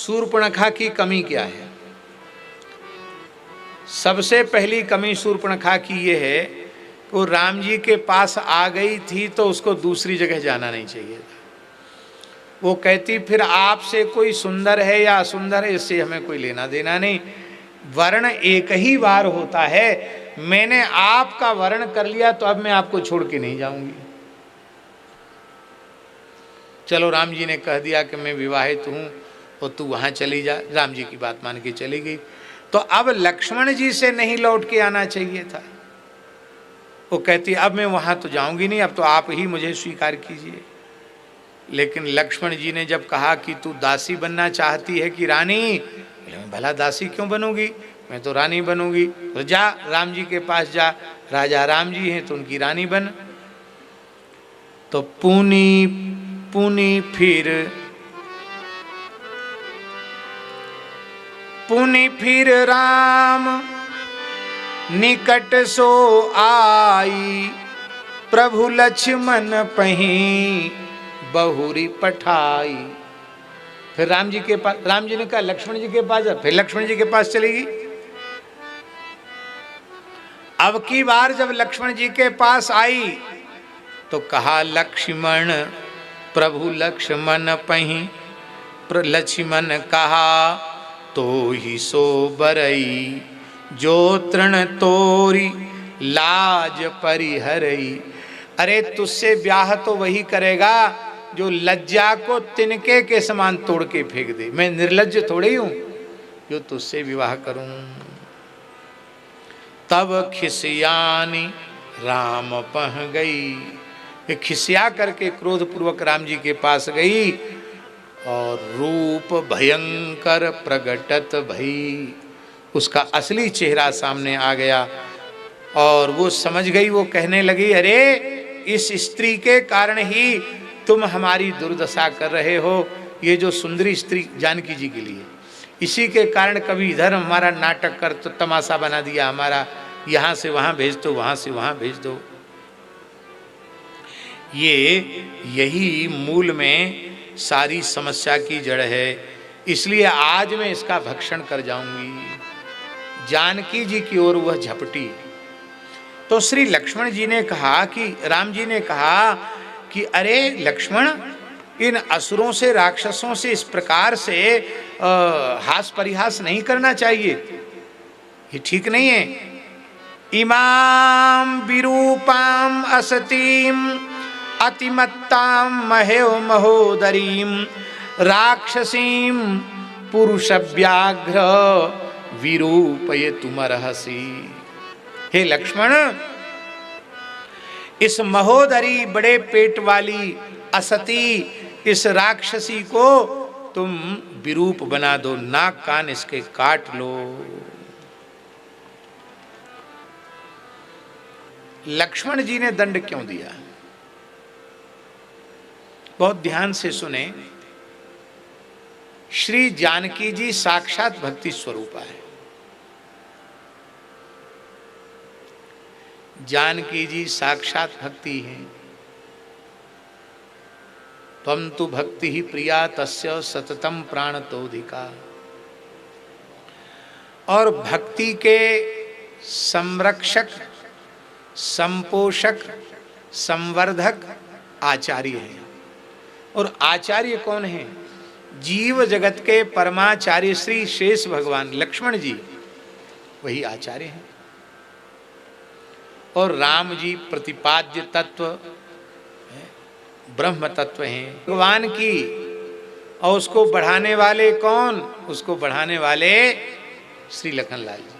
शूर्पणखा की कमी क्या है? सबसे पहली कमी शूर्पणखा की ये है, वो राम जी के पास आ गई थी तो उसको दूसरी जगह जाना नहीं चाहिए था। वो कहती फिर आपसे कोई सुंदर है या असुंदर है, इससे हमें कोई लेना देना नहीं, वर्ण एक ही बार होता है, मैंने आपका वर्ण कर लिया तो अब मैं आपको छोड़ के नहीं जाऊंगी। चलो राम जी ने कह दिया कि मैं विवाहित हूं और तू वहां चली जा, राम जी की बात मान के चली गई। तो अब लक्ष्मण जी से नहीं लौट के आना चाहिए था। वो कहती अब मैं वहां तो जाऊंगी नहीं, अब तो आप ही मुझे स्वीकार कीजिए। लेकिन लक्ष्मण जी ने जब कहा कि तू दासी बनना चाहती है कि रानी, मैं भला दासी क्यों बनूंगी, मैं तो रानी बनूंगी। तो जा राम जी के पास जा, राजा राम जी हैं तो उनकी रानी बन। तो पुनी फिर राम निकट सो आई, प्रभु लक्ष्मण पहीं बहुरी पठाई। फिर राम जी के पास, राम जी ने कहा लक्ष्मण जी के पास जा, फिर लक्ष्मण जी के पास चलेगी। अब की बार जब लक्ष्मण जी के पास आई तो कहा लक्ष्मण प्रभु लक्ष्मण पहीं, लक्ष्मण कहा तो ही सो बरई, जो तृण तोरी लाज परिहरई। अरे तुझसे ब्याह तो वही करेगा जो लज्जा को तिनके के समान तोड़ के फेंक दे। मैं निर्लज्ज थोड़ी हूं जो तुझसे विवाह करूं। तब खिसियानी राम पह गई, खिसिया करके क्रोध पूर्वक राम जी के पास गई और रूप भयंकर प्रगटत भई, उसका असली चेहरा सामने आ गया और वो समझ गई। वो कहने लगी अरे इस स्त्री के कारण ही तुम हमारी दुर्दशा कर रहे हो। ये जो सुंदरी स्त्री जानकी जी के लिए, इसी के कारण कभी इधर हमारा नाटक कर तो तमाशा बना दिया हमारा, यहाँ से वहाँ भेज दो, वहाँ से वहाँ भेज दो। यही मूल में सारी समस्या की जड़ है। इसलिए आज मैं इसका भक्षण कर जाऊंगी। जानकी जी की ओर वह झपटी तो श्री लक्ष्मण जी ने कहा कि राम जी ने कहा कि अरे लक्ष्मण, इन असुरों से राक्षसों से इस प्रकार से हास परिहास नहीं करना चाहिए, ये ठीक नहीं है। इमाम विरूपाम असतीम अतिमत्ताम महेव महोदरीम राक्षसीम पुरुषव्याघ्र विरूपये तुमर्हसि। हे लक्ष्मण, इस महोदरी बड़े पेट वाली असती इस राक्षसी को तुम विरूप बना दो, नाक कान इसके काट लो। लक्ष्मण जी ने दंड क्यों दिया? बहुत ध्यान से सुने। श्री जानकी जी साक्षात भक्ति स्वरूपा है। जानकी जी साक्षात भक्ति हैं। त्वं तु भक्ति ही प्रिया तस्य सततम प्राणतोधिका। और भक्ति के संरक्षक, संपोषक, संवर्धक आचार्य हैं। और आचार्य कौन है? जीव जगत के परमाचार्य श्री शेष भगवान लक्ष्मण जी, वही आचार्य हैं। और राम जी प्रतिपाद्य तत्व ब्रह्म तत्व हैं भगवान की। और उसको बढ़ाने वाले कौन? उसको बढ़ाने वाले श्री लखनलाल जी,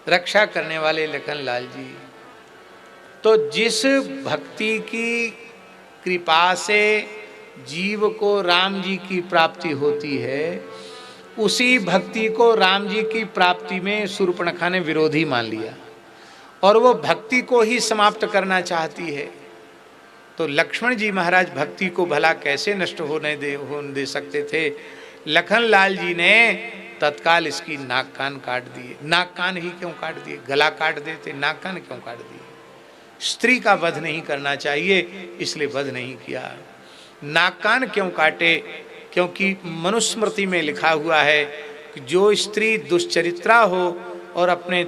रक्षा करने वाले लखनलाल जी। तो जिस भक्ति की कृपा से जीव को राम जी की प्राप्ति होती है, उसी भक्ति को राम जी की प्राप्ति में शूर्पणखा ने विरोधी मान लिया और वो भक्ति को ही समाप्त करना चाहती है। तो लक्ष्मण जी महाराज भक्ति को भला कैसे नष्ट होने दे सकते थे? लखनलाल जी ने तत्काल इसकी नाक कान काट दिए। नाक कान ही क्यों काट दिए? गला काट देते, नाक कान क्यों काट दिए? स्त्री का वध नहीं करना चाहिए, इसलिए वध नहीं किया। नाक कान क्यों काटे? क्योंकि मनुस्मृति में लिखा हुआ है कि जो स्त्री दुश्चरित्रा हो और अपने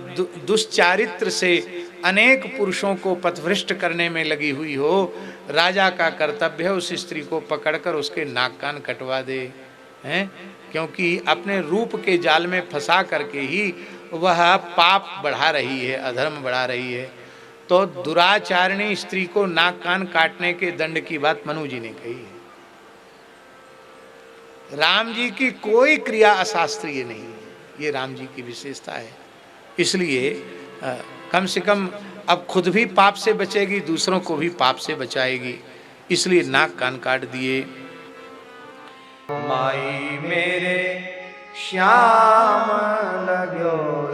दुश्चारित्र से अनेक पुरुषों को पथभ्रष्ट करने में लगी हुई हो, राजा का कर्तव्य है उस स्त्री को पकड़कर उसके नाक कान कटवा दे हैं, क्योंकि अपने रूप के जाल में फंसा करके ही वह पाप बढ़ा रही है, अधर्म बढ़ा रही है। तो दुराचारिणी स्त्री को नाक कान काटने के दंड की बात मनु जी ने कही है। राम जी की कोई क्रिया अशास्त्रीय नहीं है, ये राम जी की विशेषता है। इसलिए कम से कम अब खुद भी पाप से बचेगी, दूसरों को भी पाप से बचाएगी, इसलिए नाक कान काट दिए। माई मेरे श्याम लगो